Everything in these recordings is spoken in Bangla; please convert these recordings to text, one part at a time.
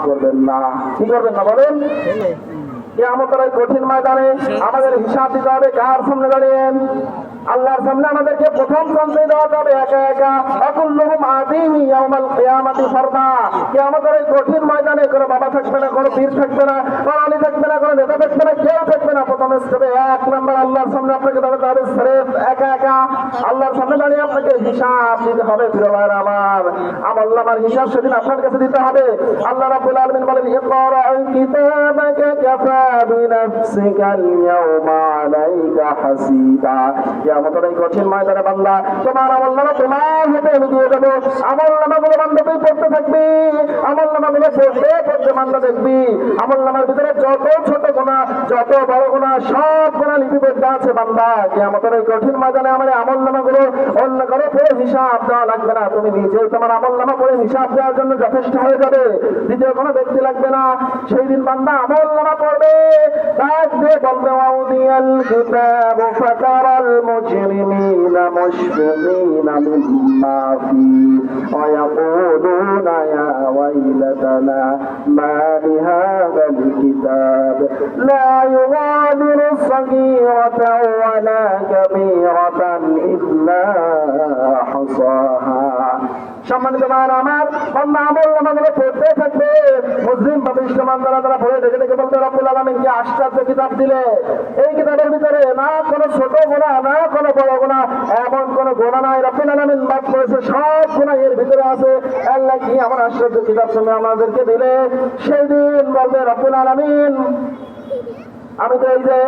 করবেন না। কি করবেন না বলেন? কিয়ামতের ওই কঠিন ময়দানে আমাদের হিসাব দিতে হবে কার সামনে দাঁড়িয়ে? আল্লাহর সামনে আমাদেরকে প্রথম সঞ্চয় দেওয়া যাবে একা একা। আকুল্লুহুম আতিহি ইয়াউমাল কিয়ামাতি ফারদা। কিয়ামতের এই কঠিন ময়দানে কোনো বাবা থাকবে না, কোনো পীর থাকবে না, কোনো আলী থাকবে না, কোনো নেতা থাকবে না, কেউ থাকবে না। প্রথম স্টেপে এক নম্বর আল্লাহর সামনে আপনাকে দাঁড়াতে হবে সিরেফ একা একা। আল্লাহর সামনে দাঁড়িয়ে আপনাকে হিসাব দিতে হবে। প্রিয় ভাইরা আমার, আমলনামার হিসাব সেদিন আপনার কাছে দিতে হবে। আল্লাহ রাব্বুল আলামিন বলেন, ইকরা কিতাবাকা কাফা বিনাফসিকাল ইয়াউমা আলাইকা হাসিবা। কিয়ামতের এই কঠিন ময়দানে বান্দা তোমার আমলনামা তোমার হাতে আমি দিয়ে দেবো। আমলনামাগুলো বান্দা তুই পড়তে থাকবি, আমলনামাগুলো পড়তে বান্দা দেখবি আমলনামার ভিতরে যত ছোট গুনাহ যত বড় গুনাহ সব গুনাহ লিপিবদ্ধ আছে বান্দা। কিয়ামতের এই কঠিন ময়দানে আমার আমলনামাগুলো অন্য কারো পড়ে হিসাব দেওয়া লাগবে না, তুমি নিজেই তোমার আমলনামা পড়ে হিসাব দেওয়ার জন্য যথেষ্ট হয়ে যাবে। দ্বিতীয় কোনো ব্যক্তি লাগবে না। সেই দিন বান্দা আমলনামা পড়বে, ডাক দিয়ে বলবে ওয়াউদিয়াল কিতাব ফাতারাল মুজরিমিনা মুশফিকিনা মিম্মা ফি ওয়া ইয়াকুলুনা ইয়া ওয়াইলাতানা মা লিহাযাল কিতাব লা ইউগাদিরু সাগীরাতান ওয়ালা কাবীরাতান ইল্লা হাসাহা। সম্মানিত ভাইরা আমার, বান্দা আমলনামাগুলো পড়তে থাকবে। মুসলিম পাপিষ্ঠ বান্দারা তারা পড়ে দেখে দেখে বলতে, রব্বুল আলামিন কি আশ্চর্য কিতাব দিলে! এই কিতাবের ভিতরে না কোনো ছোট গুনাহ না কোনো বড় গুনাহ, এমন কোনো গুনাহ নাই। রব্বুল আলামিন বাদ করেছে, সব গুনাহ এর ভিতরে আছে। আল্লাহ কি আমার আশ্চর্য কিতাব তুমি আমাদেরকে দিলে! সেই দিন বলবে রব্বুল আলামিন, আমি তো এই যে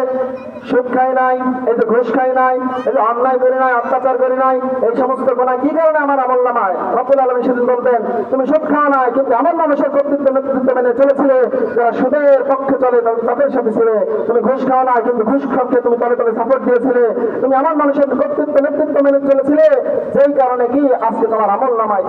সুদ খাই নাই, এই যে ঘুষ খাই নাই, এই যে অন্যায় করি নাই, অত্যাচার করি নাই, এই সমস্ত গুনাহ কি কারণে আমার আমলনামায়? রব্বুল আলামিন সেদিন বলতেন, তুমি সুদ খাও নাই, কিন্তু আমার মানুষের কর্তৃত্ব নেতৃত্ব মেনে চলেছিলে, যারা সুদের পক্ষে চলে তাদের সাথে ছিলে। তুমি ঘুষ খাও না, কিন্তু ঘুষ খাওয়াকে তুমি তলে তলে সাপোর্ট দিয়েছিলে। তুমি আমার মানুষের কর্তৃত্ব নেতৃত্ব মেনে চলেছিলে, যেই কারণে কি আজকে তোমার আমলনামায়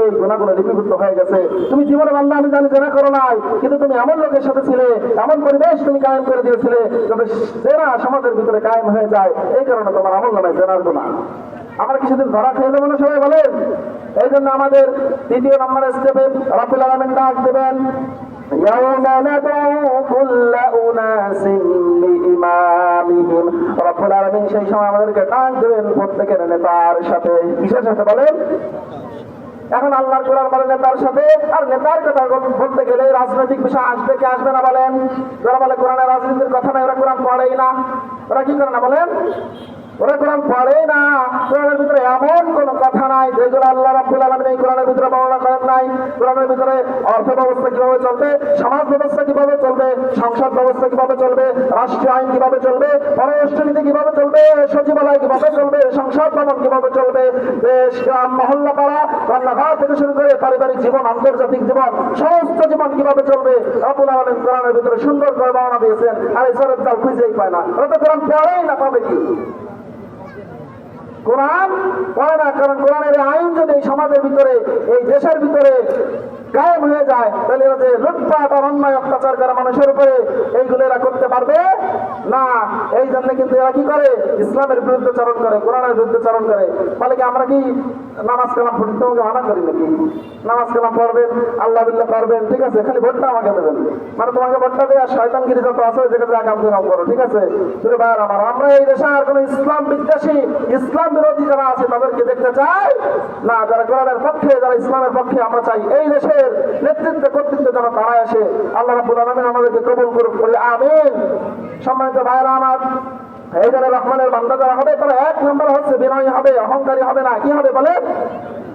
এই গুনাহগুলো লিপিবদ্ধ হয়ে গেছে। তুমি জীবনে বান্দা আমি জানি জেনা করো নাই, কিন্তু তুমি এমন লোকের সাথে ছিলে, এমন পরিবেশ তুমি কায়েম করে দিয়েছিলে যাতে জেনা সমাজের ভিতরে কায়েম হয়ে যায়। এই কারণে তোমার আমলনামায় জেনার গুনাহ। আমরা কিছুদিন ধরা খেয়ে দেবো না সবাই বলেন? এই জন্য আমাদের দ্বিতীয় নম্বর স্টেপে রব্বুল আলামিন ডাক দেবেন, ইয়াউমা নাদউ কুল্লা উনাসিন বিইমামিহিম। রব্বুল আলামিন সেই সময় আমাদেরকে ডাক দেবেন প্রত্যেকের নেতার সাথে। কিসের সাথে বলেন? এখন আল্লাহর কোরআন বলে নেতার সাথে, আর নেতার কথা বলতে গেলে রাজনৈতিক বিষয় আসবে কি আসবে না বলেন? যারা বলে কোরআনের রাজনীতির কথা নাই, ওরা কোরআন পড়েই না। ওরা কি করে না বলেন? ওরা কোরআন পড়েই না। কোরআনের ভিতরে এমন কোন কথা নাই যেগুলো আল্লাহ রাব্বুল আলামিন এই কোরআনের ভিতরে বর্ণনা করেন নাই। কোরআনের ভিতরে অর্থ ব্যবস্থা কিভাবে চলবে, সমাজ ব্যবস্থা কিভাবে চলবে, সংসদ ব্যবস্থা কিভাবে চলবে, রাষ্ট্রীয় আইন কিভাবে চলবে, পররাষ্ট্রনীতি কিভাবে চলবে, সচিবালয় কিভাবে চলবে, সংসদ ভবন কিভাবে চলবে, দেশ গ্রাম মহল্লা পাড়া রান্নাঘর থেকে শুরু করে পারিবারিক জীবন, আন্তর্জাতিক জীবন, সমস্ত জীবন কিভাবে চলবে রাব্বুল আলামিন কোরআনের ভিতরে সুন্দর করে বর্ণনা দিয়েছেন। আর এই সরের চাল খুঁজেই পায় না, ওরা তো কোরআন পড়েই না, পাবে কি? কোরআন পড়ে না। কারণ কোরআনের আইন যদি এই সমাজের ভিতরে, এই দেশের ভিতরে কায়েম হয়ে যায়, তাহলে এরা যে লুটপাট আর অন্যায় অত্যাচার করে মানুষের উপরে, এইগুলো এরা করতে পারবে না। এই জন্য কিন্তু এরা কি করে? ইসলামের বিরুদ্ধে চারণ করে, কোরআনের বিরুদ্ধে চারণ করে। বলে কি আমরা কি নামাজ কালাম পড়তে তোমাকে মানা করি নাকি? নামাজ কালাম পড়বেন, আল্লাহ বিল্লাহ করবেন, ঠিক আছে, খালি ভোটটা আমাকে দেবেন। মানে তোমাকে ভোটটা দেয় আর শয়তানগিরি যত আছে যেটা আগাম দিনাম করো, ঠিক আছে? ভাইয়ার আমার, আমরা এই দেশে আর কোন ইসলাম বিদ্বেষী, ইসলাম বিরোধী যারা আছে তাদেরকে দেখতে চাই না। যারা কোরআনের পক্ষে, যারা ইসলামের পক্ষে, আমরা চাই এই দেশের নেতৃত্ব কর্তৃত্ব যেন তারাই আসে। আল্লাহ রাব্বুল আলামিন আমাদেরকে কবুল করুক, বলি আমিন। সম্মানিত ভাইরা আমার, এই যারা রহমানের বান্দা যারা হবে, তারা এক নম্বর হচ্ছে বিনয়ী হবে, অহংকারী হবে না। কি হবে বলে?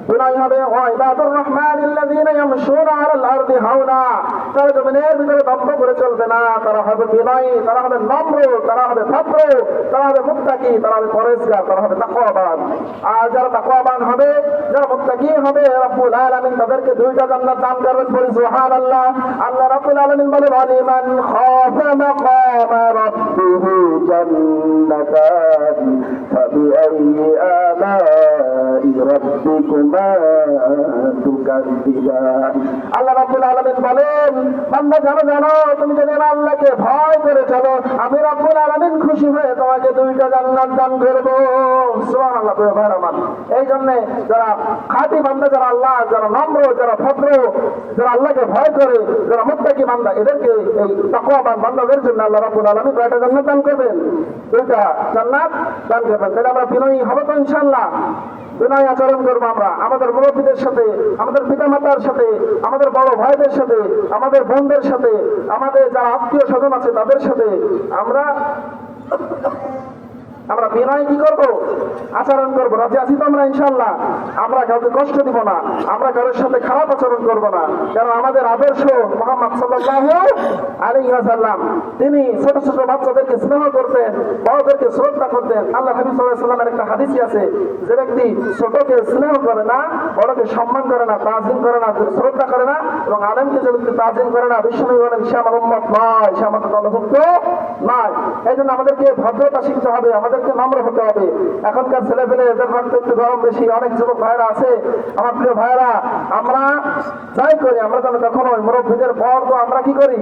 বিনয়ী হবে। ওয়াইবাদুর রহমানিল্লাযীনা ইয়ামশুনা আলাল আরদি হাওনা। তারা জমিনের ভিতরে দম্ভ করে চলবে না, তারা হবে বিনয়ী, তারা হবে নম্র, তারা হবে ভদ্র, তারা হবে মুত্তাকি, তারা হবে পরহেজগার, তারা হবে তাকওয়াবান। আর যারা তাকওয়াবান হবে, যারা মুত্তাকি হবে, রব্বুল আলামিন তাদেরকে দুইটা জান্নাত দান করবেন। বলি সুবহানাল্লাহ। আল্লাহ রাব্বুল আলামিন বলে, ওয়ালিমান খাফা মাকামা রাব্বিহি জান্নাতান ফাবিআইয়ি আলাই রাব্বিকুমা তুকাযযিবান। আল্লাহ রাব্বুল আলামিন বলেন, বান্দা জানো জানো তুমি যদি আল্লাহকে ভয় করে চলো আমি রব্বুল আলামিন খুশি হয়ে তোমাকে 2টা জান্নাত দান করব। সুবহানাল্লাহ। আমার এই জন্য যারা খাঁটি বান্দা, যারা আল্লাহ, যারা নম্র, যারা ভদ্র, যারা আল্লাহকে ভয় করে, যারা মুত্তাকি বান্দা, এদেরকে এই তাকওয়াবান বান্দাদের জন্য আল্লাহ রাব্বুল আলামিন কয়টা জান্নাত দান করবেন? 2টা জান্নাত দান করবেন। তাহলে আমরা বিনয়ী হব তো ইনশাআল্লাহ? বিনয় আচরণ করবো আমরা আমাদের মুরব্বীদের সাথে, আমাদের পিতামাতার সাথে, আমাদের বড় ভাইদের সাথে, আমাদের বোনদের সাথে, আমাদের যারা আত্মীয় স্বজন আছে তাদের সাথে আমরা বিনয় কি করবো? আচরণ করবো। রাজি আছি তো আমরা ইনশাআল্লাহ? আমরা কাউকে কষ্ট দিব না, আমরা কারোর সাথে খারাপ আচরণ করবো না। কারণ আমাদের আদর্শ মুহাম্মদ সাল্লাল্লাহু আলাইহি ওয়াসাল্লাম, তিনি ছোট ছোট বাচ্চাদেরকে স্নেহ করতেন, বড়দেরকে শ্রদ্ধা করতেন। আল্লাহ হাবিব সাল্লাল্লাহু আলাইহি ওয়াসাল্লামের একটা হাদিসই আছে, যে ব্যক্তি ছোটকে স্নেহ করে না, বড়কে সম্মান করে না, তাজিম করে না, শ্রদ্ধা করে না, এবং আলেমকে যে ব্যক্তি তাজিম করে না, বিশ্বনবী বলেন সে আমার উম্মত নয়, সে আমার দলভুক্ত নয়। এই জন্য আমাদেরকে ভদ্রতা শিখতে হবে, আমাদেরকে নম্র হতে হবে। এখনকার ছেলেপেলে এদের রক্ত একটু গরম বেশি, অনেক যুবক ভাইরা আছে আমার প্রিয় ভাইরা, আমরা যাই করি আমরা যেন কখনো মুরব্বীদের পর তো আমরা কি করি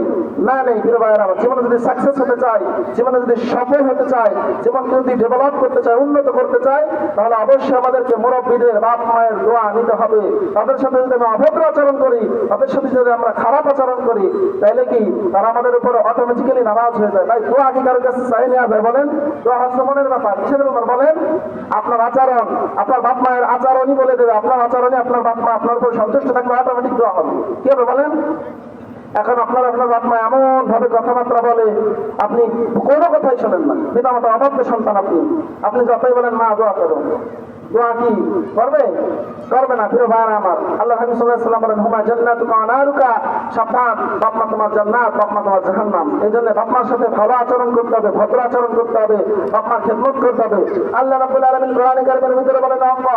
না নেই। প্রিয় ভাইরা, জীবনে যদি সাকসেস হতে চাই, জীবনে যদি সফল হতে চাই, জীবনকে যদি ডেভেলপ করতে চাই, উন্নত করতে চাই, তাহলে অবশ্যই আমাদেরকে মুরব্বীদের বাপ মায়ের দোয়া নিতে হবে। তাদের সাথে যদি আমি অভদ্র আচরণ করি, তাদের সাথে যদি আমরা খারাপ আচরণ করি, তাহলে কি তারা আমাদের উপরে অটোমেটিক্যালি নারাজ হয়ে যায়। তাই দোয়া কি কারোর কাছে চাই নেওয়া যায়? বলেন, দোয়া হচ্ছে মনের ব্যাপার। কিসের ব্যাপার বলেন? আপনার আচরণ, আপনার বাপ মায়ের আচরণই বলে দেবে। আপনার আচরণে আপনার বাপ মা আপনার উপর সন্তুষ্ট থাকবে, অটোমেটিক দোয়া হবে। কি হবে বলেন? এখন আপনার বাপ মা এমন ভাবে কথাবার্তা বলে, আপনি কোনো কথাই শোনেন না। পিতা মাতা অবাধ্য সন্তান, আপনি যতই বলেন মা দোয়া করো, দোয়া কি করবে? করবে না। প্রিয় ভাইরা আমার, আল্লাহ হাবিব সাল্লাল্লাহু আলাইহি ওয়াসাল্লাম বলেন হুমা জান্নাতুকা ওয়া নারুকা, সাবধান, বাপ মা তোমার জান্নাত, বাপ মা তোমার জাহান্নাম। এই জন্য বাপ মার সাথে ভালো আচরণ করতে হবে, ভদ্র আচরণ করতে হবে, বাপ মার খেদমত করতে হবে। আল্লাহ রাব্বুল আলামিন কোরআনে কারিমের ভিতরে বলেন মা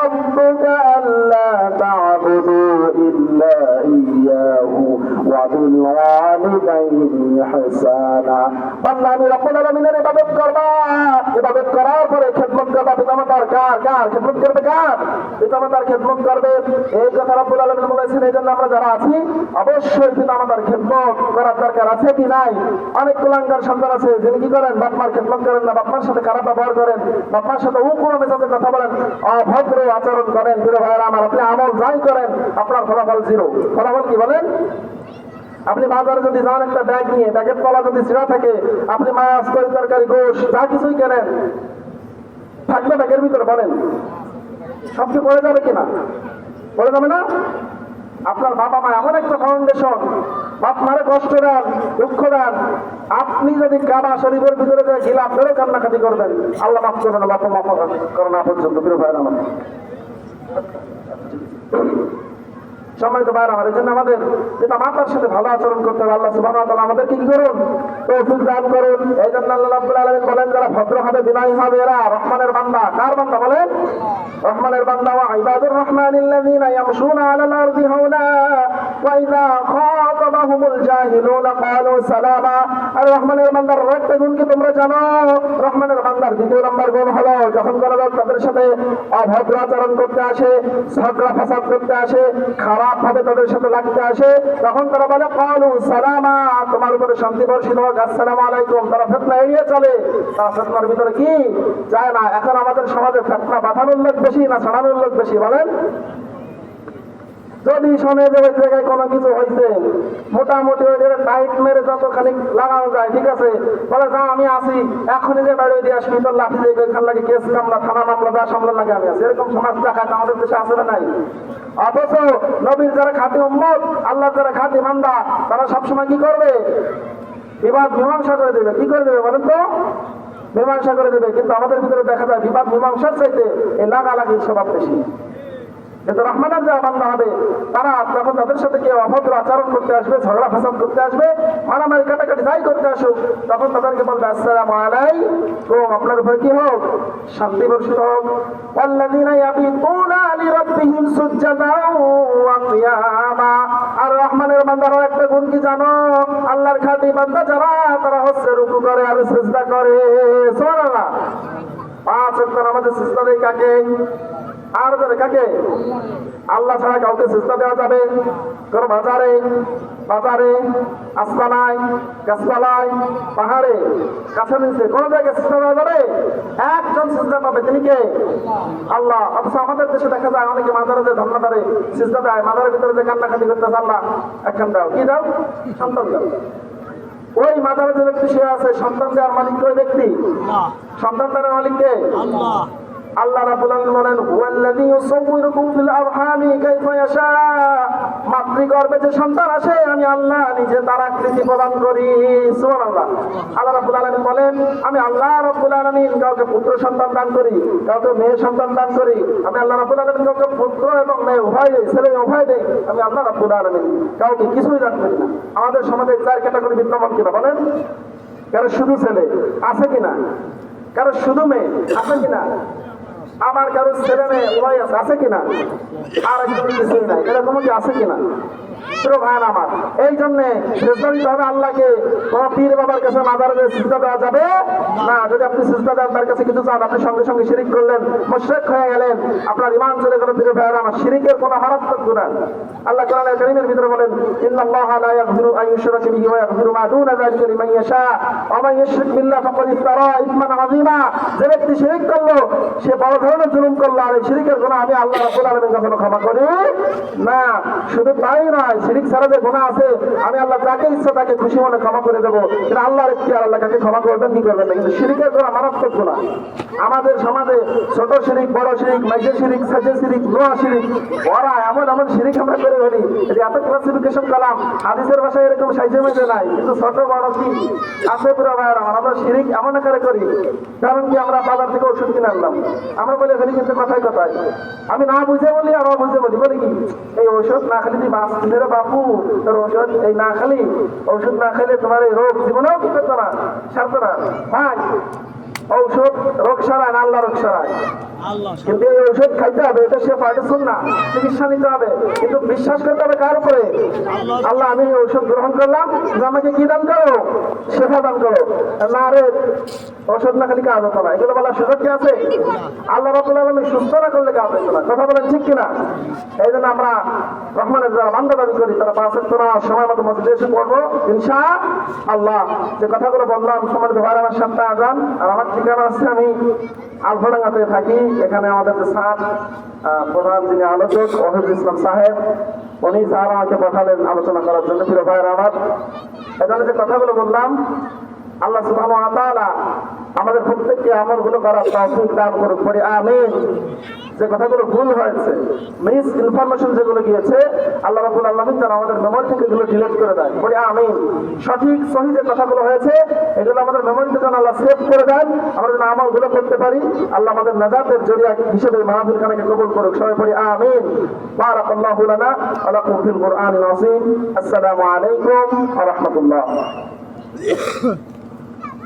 রাব্বুকা আল্লা তা'বুদু ইল্লা ইয়্যাহু ওয়া বিল ওয়ালিদাইনি ইহসানা। বান্দা আমি রাব্বুল আলামিনের ইবাদত করবা, ইবাদত করার পরে খেদমত করবা। পিতামাতার কার খেদমত করবে? কার? পিতামাতার খেদমত করবে। এই কথা রাব্বুল আলামিন বলেছেন। এই জন্য আমরা যারা আছি অবশ্যই পিতামাতার খেদমত করার দরকার আছে কি নাই? অনেক কুলাঙ্গার সন্তান আছে যিনি কি করেন? বাপমার খেদমত করেন না, বাপমার সাথে খারাপ ব্যবহার করেন, বাপমার সাথে উগ্র মেজাজে কথা বলেন, অভদ্র আচরণ করেন। প্রিয় ভাইয়েরা আমার, আপনি আমল যাই করেন আপনার ফলাফল জিরো। ফলাফল কি বলেন? আপনি বাজারে যদি যান একটা ব্যাগ নিয়ে, ব্যাগের তলা যদি ছিঁড়া থাকে, আপনি মাছ, তরকারি, গোশ যা কিছুই কেনেন, থাকবে ব্যাগের ভিতরে? বলেন, সবচেয়ে পড়ে যাবে কিনা? পড়ে যাবে না? আপনার বাবা মা এমন একটা ফাউন্ডেশন, বাপ মারে কষ্ট দেন, দুঃখ দেন, আপনি যদি কাবা শরীফের ভিতরে যায় গেলে আপনারও কান্নাকাটি করবেন, আল্লাহ মাফ করবেন, বাপ মাফ করো না পর্যন্ত। প্রিয় ভাইরা আমার, সম্মানিত ভাইরা আমার, এই জন্য আমাদের পিতা মাতার সাথে ভালো আচরণ করতে হবে। আল্লাহ সুবহানাহু ওয়া তাআলা আমাদেরকে কি করুন? তৌফিক দান করুন। এই জন্য আল্লাহ রাব্বুল আলামিন বলেন যারা ভদ্র হবে, বিনয়ী হবে, এরা রহমানের বান্দা। কার বান্দা বলেন? রহমানের বান্দা। ওয়া ইবাদুর রহমানিল্লাযীনা ইয়ামশুনা আলাল আরদি হাওনা ওয়া ইযা খাতাবাহুমুল জাহিলুনা ক্বালু সালামা। আর রহমানের বান্দার একটা গুণ কি তোমরা জানো? রহমানের বান্দার দ্বিতীয় নম্বর গুণ হলো যখন কোন লোক তাদের সাথে অভদ্র আচরণ করতে আসে, ঝগড়া ফাসাদ করতে আসে, খারাপ ভাবে তাদের সাথে লাগতে আসে, তখন তারা বলে ক্বালু সালামা, তোমার উপরে শান্তি বর্ষিত হোক, আসসালামু আলাইকুম। তারা ফিতনা এড়িয়ে চলে, তারা ফিতনার ভিতরে কি যায় না। এখন আমাদের সমাজে ফিতনা বাঁধানোর লোক বেশি না ছাড়ানোর লোক বেশি? বলেন, যদি শোনে যে ওই জায়গায় কোনো কিছু হয়েছে, মোটামুটি ওই জায়গায় টাইট মেরে যতখানি লাগানো যায়, ঠিক আছে, বলে যা আমি আসি, এখনই যে বাড়ি দিয়ে আসবি, তোর লাঠি দিয়ে ওইখান লাগে কেস কামলা, থানা মামলা, যা সামলার লাগে আমি আসি। এরকম সমাজ দেখাতে আমাদের দেশে আসলে নাই। অথচ নবীর যারা খাঁটি উম্মত, আল্লাহ যারা খাঁটি বান্দা, তারা সবসময় কি করবে? বিবাদ মীমাংসা করে দেবে। কি করে দেবে বলেন তো? মীমাংসা করে দেবে। কিন্তু আমাদের ভিতরে দেখা যায় বিবাদ মীমাংসার চাইতে এই লাগালাগির স্বভাব বেশি। কিন্তু রহমানের যারা বান্দা হবে, তারা যখন তাদের সাথে কেউ অভদ্র আচরণ করতে আসবে, ঝগড়া ফাসাদ করতে আসবে, মারামারি কাটাকাটি যাই করতে আসুক, তখন তাদেরকে বলবে আসসালামু আলাইকুম, আপনার উপরে কি হোক? শান্তি বর্ষিত হোক। ওয়াল্লাযীনা ইয়াবিতুনা লিরাব্বিহিম সুজদান ওয়া কিয়ামা। আর রহমানের বান্দারা একটা গুণ কি জানো? আল্লাহর খাঁটি বান্দা যারা, তারা হচ্ছে রুকু করে আর সিজদা করে। সুবহানাল্লাহ। 5 ওয়াক্ত নামাজে সিজদা দেয় কাকে? আর ধরে কাকে? আল্লাহ ছাড়া কাউকে সিজদা দেওয়া যাবে? কোন বাজারে, বাজারে, আস্তানায়, গাছপালায়, পাহাড়ে, কাছে নিচে কোন জায়গায় সিজদা দেওয়া যাবে? একজন সিজদা পাবে, তিনি কে? আল্লাহ। অথচ আমাদের দেশে দেখা যায় অনেকে মাজারে যে ধর্ণা ধরে সিজদা দেয়, মাজারের ভিতরে যে কান্নাকাটি করতেছে, আল্লাহ একখান দাও, কি দাও? সন্তান দাও। ওই মাজারে যে ব্যক্তি শুয়ে আছে, সন্তান দেওয়ার মালিক ওই ব্যক্তি? সন্তান দেওয়ার মালিক কে? আল্লাহ রাব্বুল আলামিন বলেন, হুয়াল্লাযী ইউসাউwiruকুম ফিল আরহামি কাইফা ইয়াশা। মাতৃগর্ভে যে সন্তান আসে, আমি আল্লাহ নিজে তার আকৃতি প্রদান করি। সুবহানাল্লাহ। আল্লাহ রাব্বুল আলামিন বলেন, আমি আল্লাহ রাব্বুল আলামিন কাউকে পুত্র সন্তান দান করি, কাউকে মেয়ে সন্তান দান করি। আমি আল্লাহ রাব্বুল আলামিন কাউকে পুত্র এবং মেয়ে উভয় দেই, ছেলে উভয় দেই। আমি আল্লাহ রাব্বুল আলামিন কাউকে কিছুই দান করি না। আমাদের সমাজে চার ক্যাটাগরি বিদ্যমান কিনা বলেন? কারো শুধু ছেলে আছে কিনা? কারো শুধু মেয়ে আছে কিনা? আবার কারো ছেলে মেয়ে উভয় আছে কিনা? আর একজন কিছুই নাই, এরকম কি আছে কিনা? ভাইয়ান আমার, এই জন্যে সিজদা দিতে হবে আল্লাহকে। কোন পীর বাবার কাছে মাজারে সিজদা দেওয়া যাবে না। যদি আপনি সিজদা দেন, তার কাছে কিছু চান, আপনি সঙ্গে সঙ্গে শিরিক করলেন, মুশরিক হয়ে গেলেন, আপনার ঈমান চলে গেল। পীর ভাইয়ান আমার, শিরিকের কোন মারাত্মক গুনাহ। আল্লাহ কোরআনের কারীমের ভিতরে বলেন, ইন্নাল্লাহা লা ইয়াগফিরু আন ইউশরাকা বিহি ওয়া ইয়াগফিরু মা দুনা যালিকা লিমান ইয়াশা ওয়া মান ইউশরিক বিল্লাহি ফাকাদ ইফতারা ইসমান আযীমা। যে ব্যক্তি শিরিক করলো, সে বড় ধরনের জুলুম করলো। আর এই শিরিকের গুনাহ আমি আল্লাহ রাব্বুল আলামিন কখনো ক্ষমা করি না। শুধু তাই নয়, শিরিক ছাড়া যে গুনাহ আছে, আমি আল্লাহ যাকে ইচ্ছা তাকে খুশি মনে ক্ষমা করে দেবো। এটা আল্লাহর ইখতিয়ার, আল্লাহ কাকে ক্ষমা করবেন কি করবেন না। কিন্তু শিরিকের গুনাহ মারাত্মক গুনাহ। আমাদের সমাজে ছোট শিরিক, বড় শিরিক, মাঝে শিরিক, সাজে শিরিক, নোয়া শিরিক, ওরা এমন এমন শিরিক আমরা করে ফেলি। এটা এত ক্লাসিফিকেশন করলাম, হাদিসের ভাষায় এরকম সাইজে মেজে নাই, কিন্তু ছোট বড় কি আছে পুরো ভাইয়ের আমার। আমরা শিরিক এমন আকারে করি, কারণ কি আমরা বাজার থেকে ওষুধ কিনে আনলাম, আমরা বলে ফেলি কিন্তু কথায় কথায়। আমি না বুঝে বলি, আমরা বুঝে বলি, বলি কি এই ওষুধ না খালি তুই বাঁচ রে বাপু, তোর ওষুধ এই না খালি, ওষুধ না খেলে তোমার এই রোগ জীবনেও কি করতো না, সারতো না। ভাই, ঔষধ রোগ সারায় না, আল্লাহ রোগ সারায়। কিন্তু এই ঔষধ খাইতে হবে, এটা সে পাঠে শুন না, চিকিৎসা নিতে হবে, কিন্তু বিশ্বাস করতে হবে কার উপরে? আল্লাহ। আমি ঔষধ গ্রহণ করলাম, আমাকে কি দান করো? শেফা দান করো। না রে, ঔষধ না খালি কাজ হতো না, এগুলো বলার সুযোগ কি আছে? আল্লাহ রাব্বুল আলামিন সুস্থ না করলে কাজ হতো না। কথা বলেন ঠিক কিনা? এই জন্য আমরা রহমানের যারা বান্দা দাবি করি, তারা 5 ওয়াক্ত নামাজ সময় মতো মসজিদে এসে পড়বো ইনশাআল্লাহ। যে কথাগুলো বললাম, সম্মানিত ভাইরা আমার, 7টা আজান। আর আমার ঠিকানা আছে, আমি আলফাডাঙ্গাতে থাকি। এখানে আমাদের যে স্যার প্রধান যিনি আলোচক ওয়াহিদুল ইসলাম সাহেব, উনি স্যার আমাকে পাঠালেন আলোচনা করার জন্য। প্রিয় ভাইরা আমার, এখানে যে কথাগুলো বললাম, আল্লাহ সুবহানাহু ওয়া তাআলা আমাদের প্রত্যেককে আমলগুলো করার তৌফিক দান করুন, পড়ি আমিন। যে কথাগুলো ভুল হয়েছে, মিস ইনফরমেশন যেগুলো গিয়েছে, আল্লাহ রাব্বুল আলামিন যেন আমাদের মেমোরি থেকে এগুলো ডিলিট করে দেয়, পড়ি আমিন। সঠিক সহি যে কথাগুলো হয়েছে, এগুলো আমাদের মেমোরিতে যেন আল্লাহ সেভ করে দেন, আমরা যেন আমলগুলো করতে পারি। আল্লাহ আমাদের নাজাতের জরিয়া হিসেবে মাহফিল খানাকে কবুল করুক, সবাই পড়ি আমিন। বারাকাল্লাহু লানা ওয়া লাকুম ফিল কুরআনিল আযীম। আসসালামু আলাইকুম ওয়া রাহমাতুল্লাহ।